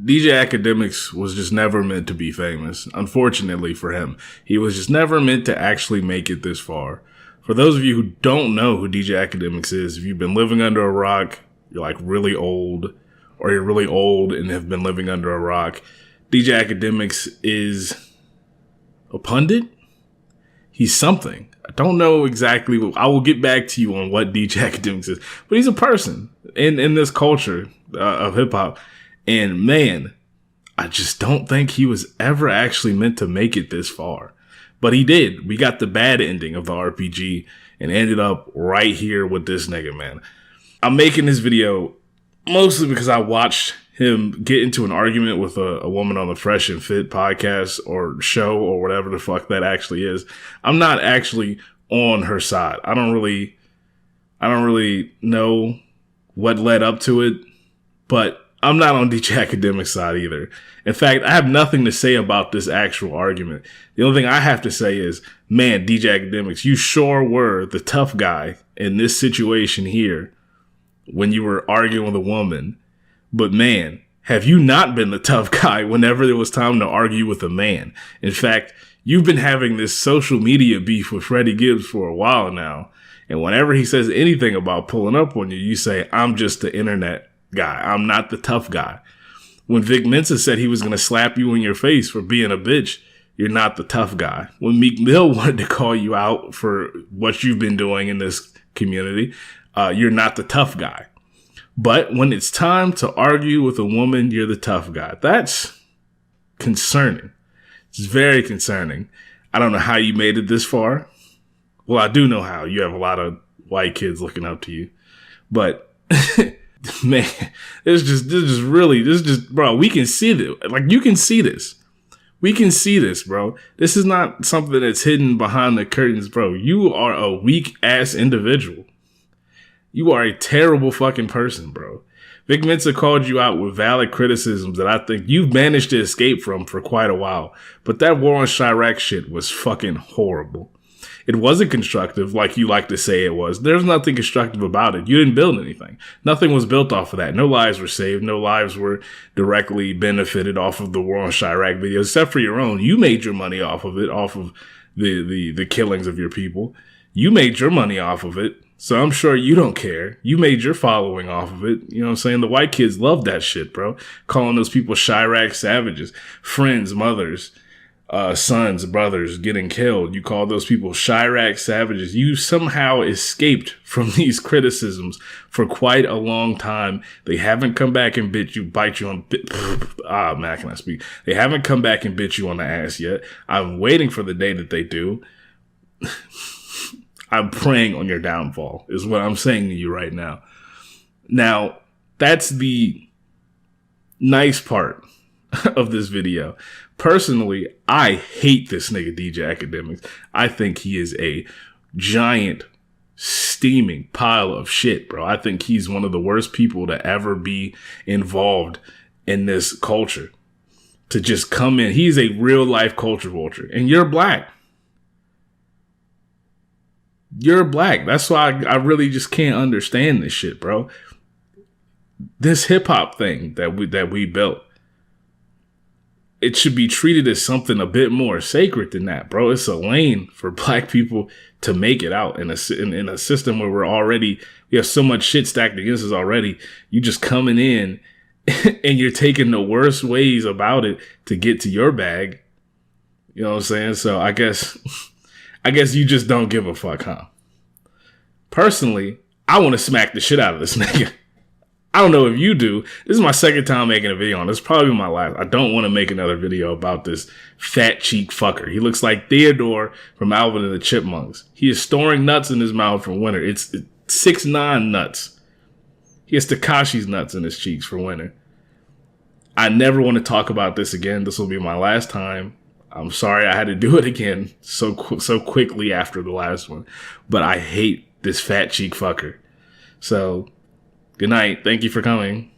DJ Akademiks was just never meant to be famous. Unfortunately for him, he was just never meant to actually make it this far. For those of you who don't know who DJ Akademiks is, if you've been living under a rock, you're like really old, or you're really old and have been living under a rock, DJ Akademiks is a pundit. He's something. I don't know exactly. I will get back to you on what DJ Akademiks is, but he's a person in this culture of hip hop. And man, I just don't think he was ever actually meant to make it this far. But he did. We got the bad ending of the RPG and ended up right here with this nigga, man. I'm making this video mostly because I watched him get into an argument with a woman on the Fresh and Fit podcast or show or whatever the fuck that actually is. I'm not actually on her side. I don't really know what led up to it, but I'm not on DJ Akademiks' side either. In fact, I have nothing to say about this actual argument. The only thing I have to say is, man, DJ Akademiks, you sure were the tough guy in this situation here when you were arguing with a woman. But man, have you not been the tough guy whenever there was time to argue with a man? In fact, you've been having this social media beef with Freddie Gibbs for a while now. And whenever he says anything about pulling up on you, you say, I'm just the internet guy. I'm not the tough guy. When Vic Mensa said he was going to slap you in your face for being a bitch, you're not the tough guy. When Meek Mill wanted to call you out for what you've been doing in this community, you're not the tough guy. But when it's time to argue with a woman, you're the tough guy. That's concerning. It's very concerning. I don't know how you made it this far. Well, I do know how. You have a lot of white kids looking up to you. But man, bro, we can see this. Like, you can see this. We can see this, bro. This is not something that's hidden behind the curtains, bro. You are a weak ass individual. You are a terrible fucking person, bro. Vic Mensa called you out with valid criticisms that I think you've managed to escape from for quite a while. But that War on Chirac shit was fucking horrible. It wasn't constructive like you like to say it was. There's nothing constructive about it. You didn't build anything. Nothing was built off of that. No lives were saved. No lives were directly benefited off of the War on Chirac video, except for your own. You made your money off of it, off of the killings of your people. You made your money off of it. So I'm sure you don't care. You made your following off of it. You know what I'm saying? The white kids love that shit, bro. Calling those people Chirac savages, friends, mothers, sons, brothers getting killed. You call those people Chirac savages. You somehow escaped from these criticisms for quite a long time. They haven't come back and bite you on, man, can I speak? They haven't come back and bit you on the ass yet. I'm waiting for the day that they do. I'm praying on your downfall is what I'm saying to you right now. Now, that's the nice part of this video. Personally, I hate this nigga DJ Akademiks. I think he is a giant, steaming pile of shit, bro. I think he's one of the worst people to ever be involved in this culture. To just come in. He's a real life culture vulture. And you're black. You're black. That's why I really just can't understand this shit, bro. This hip hop thing that we built, it should be treated as something a bit more sacred than that, bro. It's a lane for black people to make it out in a system where we have so much shit stacked against us already. You just coming in and you're taking the worst ways about it to get to your bag. You know what I'm saying? So I guess you just don't give a fuck, huh? Personally, I want to smack the shit out of this nigga. I don't know if you do. This is my second time making a video on this. Probably my last. I don't want to make another video about this fat cheek fucker. He looks like Theodore from Alvin and the Chipmunks. He is storing nuts in his mouth for winter. It's 6ix9ine nuts. He has Tekashi's nuts in his cheeks for winter. I never want to talk about this again. This will be my last time. I'm sorry I had to do it again so quickly after the last one. But I hate this fat cheek fucker. So, good night. Thank you for coming.